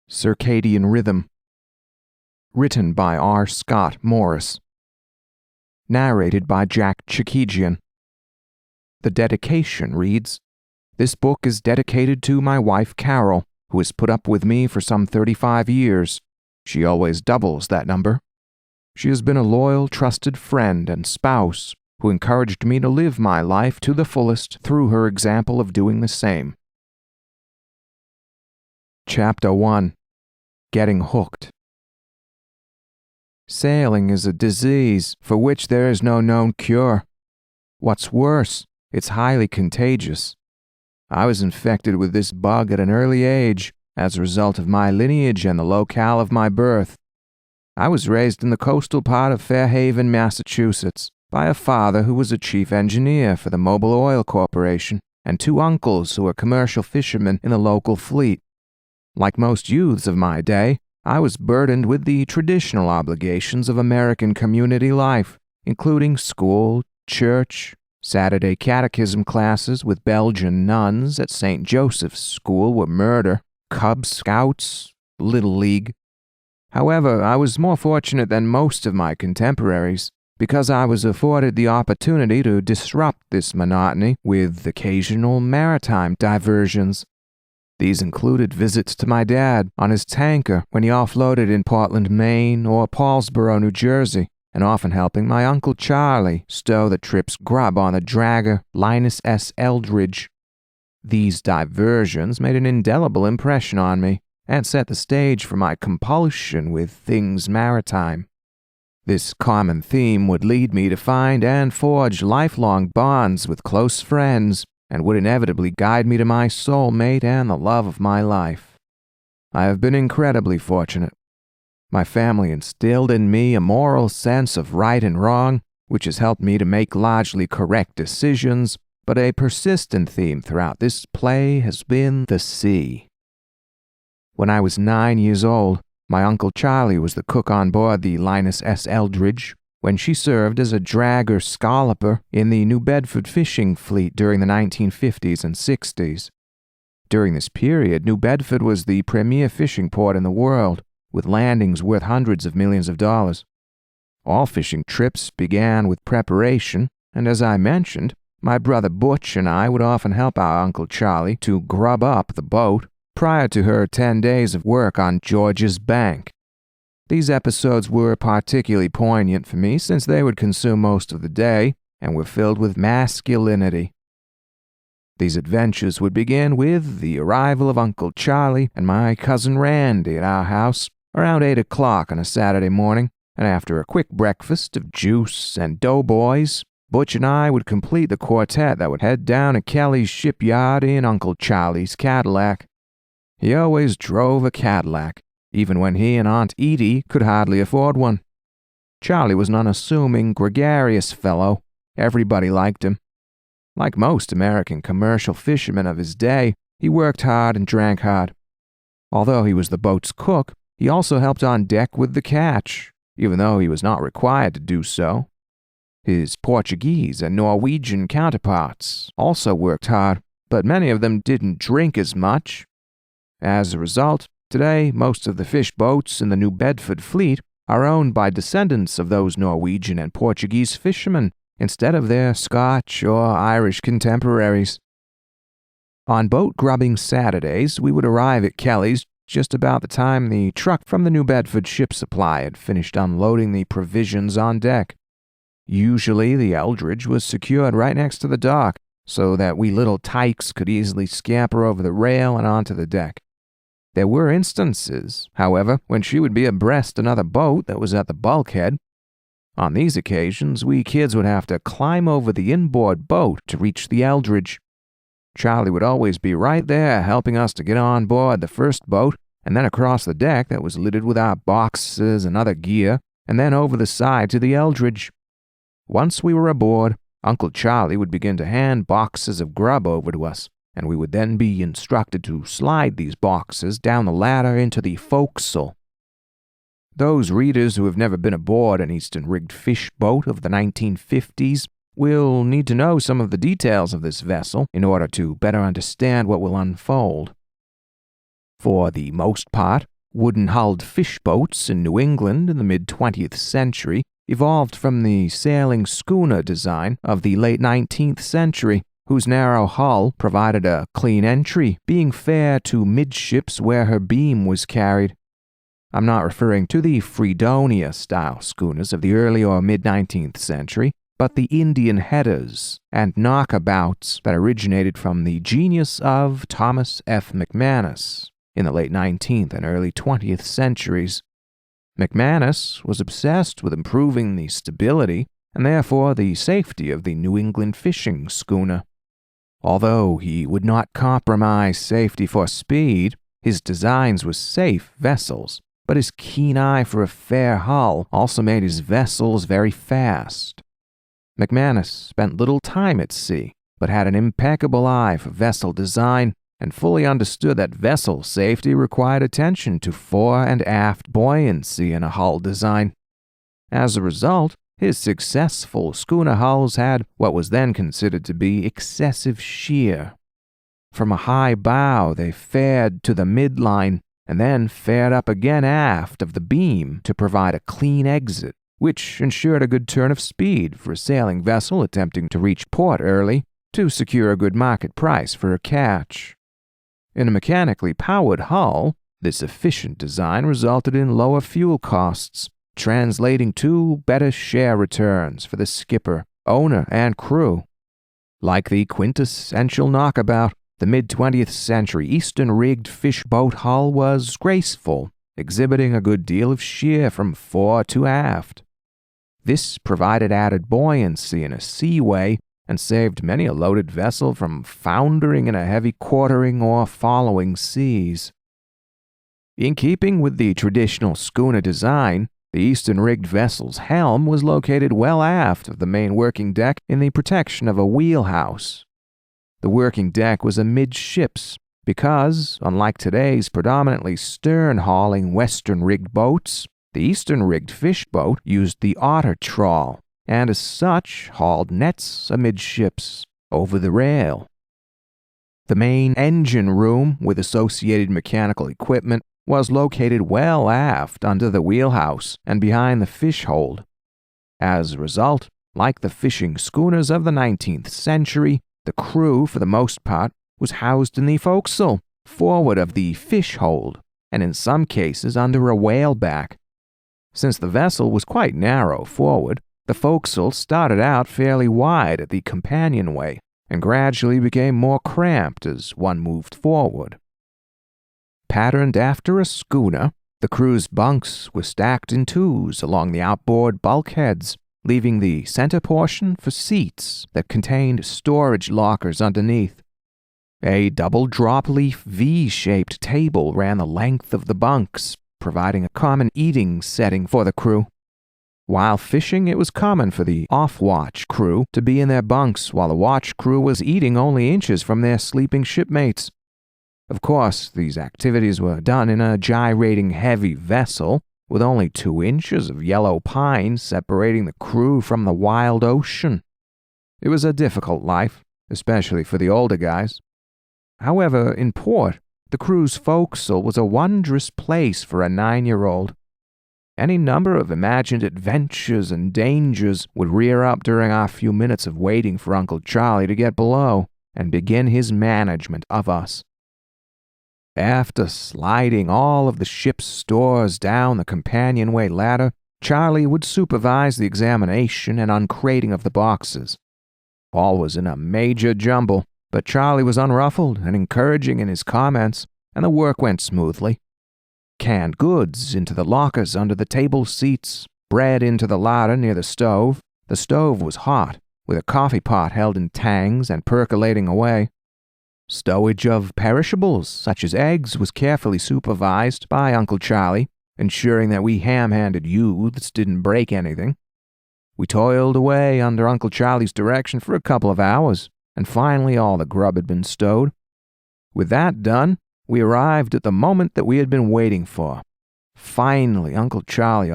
Circadian Rhythm. Written by R. Scott Morris. Narrated by Jack Chikagian. The dedication reads, "This book is dedicated to my wife Carol, who has put up with me for some 35 years. She always doubles that number. She has been a loyal, trusted friend and spouse who encouraged me to live my life to the fullest through her example of doing the same." Chapter 1. Getting Hooked. Sailing is a disease for which there is no known cure. What's worse, it's highly contagious. I was infected with this bug at an early age as a result of my lineage and the locale of my birth. I was raised in the coastal part of Fairhaven, Massachusetts, by a father who was a chief engineer for the Mobil Oil Corporation and two uncles who were commercial fishermen in the local fleet. Like most youths of my day, I was burdened with the traditional obligations of American community life, including school, church, Saturday catechism classes with Belgian nuns at St. Joseph's School were murder, Cub Scouts, Little League. However, I was more fortunate than most of my contemporaries, because I was afforded the opportunity to disrupt this monotony with occasional maritime diversions. These included visits to my dad on his tanker when he offloaded in Portland, Maine, or Paulsboro, New Jersey, and often helping my Uncle Charlie stow the trip's grub on the dragger Linus S. Eldridge. These diversions made an indelible impression on me and set the stage for my compulsion with things maritime. This common theme would lead me to find and forge lifelong bonds with close friends, and would inevitably guide me to my soulmate and the love of my life. I have been incredibly fortunate. My family instilled in me a moral sense of right and wrong, which has helped me to make largely correct decisions, but a persistent theme throughout this play has been the sea. When I was 9 years old, my Uncle Charlie was the cook on board the Linus S. Eldridge, when she served as a dragger scalloper in the New Bedford fishing fleet during the 1950s and 60s. During this period, New Bedford was the premier fishing port in the world, with landings worth hundreds of millions of dollars. All fishing trips began with preparation, and as I mentioned, my brother Butch and I would often help our Uncle Charlie to grub up the boat prior to her 10 days of work on George's Bank. These episodes were particularly poignant for me since they would consume most of the day and were filled with masculinity. These adventures would begin with the arrival of Uncle Charlie and my cousin Randy at our house around 8 o'clock on a Saturday morning, and after a quick breakfast of juice and doughboys, Butch and I would complete the quartet that would head down to Kelly's shipyard in Uncle Charlie's Cadillac. He always drove a Cadillac, even when he and Aunt Edie could hardly afford one. Charlie was an unassuming, gregarious fellow. Everybody liked him. Like most American commercial fishermen of his day, he worked hard and drank hard. Although he was the boat's cook, he also helped on deck with the catch, even though he was not required to do so. His Portuguese and Norwegian counterparts also worked hard, but many of them didn't drink as much. As a result, today, most of the fish boats in the New Bedford fleet are owned by descendants of those Norwegian and Portuguese fishermen instead of their Scotch or Irish contemporaries. On boat grubbing Saturdays, we would arrive at Kelly's just about the time the truck from the New Bedford Ship Supply had finished unloading the provisions on deck. Usually, the Eldridge was secured right next to the dock so that we little tykes could easily scamper over the rail and onto the deck. There were instances, however, when she would be abreast another boat that was at the bulkhead. On these occasions, we kids would have to climb over the inboard boat to reach the Eldridge. Charlie would always be right there helping us to get on board the first boat and then across the deck that was littered with our boxes and other gear, and then over the side to the Eldridge. Once we were aboard, Uncle Charlie would begin to hand boxes of grub over to us, and we would then be instructed to slide these boxes down the ladder into the forecastle. Those readers who have never been aboard an Eastern-rigged fish boat of the 1950s will need to know some of the details of this vessel in order to better understand what will unfold. For the most part, Wooden-hulled fish boats in New England in the mid-20th century evolved from the sailing schooner design of the late 19th century, whose narrow hull provided a clean entry, being fair to midships where her beam was carried. I'm not referring to the Fredonia-style schooners of the early or mid-19th century, but the Indian headers and knockabouts that originated from the genius of Thomas F. McManus in the late 19th and early 20th centuries. McManus was obsessed with improving the stability and therefore the safety of the New England fishing schooner. Although he would not compromise safety for speed, his designs were safe vessels, but his keen eye for a fair hull also made his vessels very fast. McManus spent little time at sea, but had an impeccable eye for vessel design and fully understood that vessel safety required attention to fore and aft buoyancy in a hull design. As a result, his successful schooner hulls had what was then considered to be excessive shear. From a high bow, they fared to the midline and then fared up again aft of the beam to provide a clean exit, which ensured a good turn of speed for a sailing vessel attempting to reach port early to secure a good market price for a catch. In a mechanically powered hull, this efficient design resulted in lower fuel costs, translating to better share returns for the skipper, owner, and crew. Like the quintessential knockabout, the mid-20th century eastern-rigged fishboat hull was graceful, exhibiting a good deal of shear from fore to aft. This provided added buoyancy in a seaway and saved many a loaded vessel from foundering in a heavy quartering or following seas. In keeping with the traditional schooner design, the eastern-rigged vessel's helm was located well aft of the main working deck in the protection of a wheelhouse. The working deck was amidships because, unlike today's predominantly stern-hauling western-rigged boats, the eastern-rigged fishboat used the otter trawl, and as such hauled nets amidships over the rail. The main engine room with associated mechanical equipment was located well aft under the wheelhouse and behind the fish hold. As a result, like the fishing schooners of the 19th century, the crew, for the most part, was housed in the forecastle, forward of the fish hold, and in some cases under a whaleback. Since the vessel was quite narrow forward, the forecastle started out fairly wide at the companionway and gradually became more cramped as one moved forward. Patterned after a schooner, the crew's bunks were stacked in twos along the outboard bulkheads, leaving the center portion for seats that contained storage lockers underneath. A double drop-leaf V-shaped table ran the length of the bunks, providing a common eating setting for the crew. While fishing, it was common for the off-watch crew to be in their bunks while the watch crew was eating only inches from their sleeping shipmates. Of course, these activities were done in a gyrating heavy vessel with only 2 inches of yellow pine separating the crew from the wild ocean. It was a difficult life, especially for the older guys. However, in port, the crew's forecastle was a wondrous place for a 9-year-old. Any number of imagined adventures and dangers would rear up during our few minutes of waiting for Uncle Charlie to get below and begin his management of us. After sliding all of the ship's stores down the companionway ladder, Charlie would supervise the examination and uncrating of the boxes. All was in a major jumble, but Charlie was unruffled and encouraging in his comments, and the work went smoothly. Canned goods into the lockers under the table seats, bread into the larder near the stove. The stove was hot, with a coffee pot held in tangs and percolating away. Stowage of perishables, such as eggs, was carefully supervised by Uncle Charlie, ensuring that we ham-handed youths didn't break anything. We toiled away under Uncle Charlie's direction for a couple of hours, and finally all the grub had been stowed. With that done, we arrived at the moment that we had been waiting for. Finally, Uncle Charlie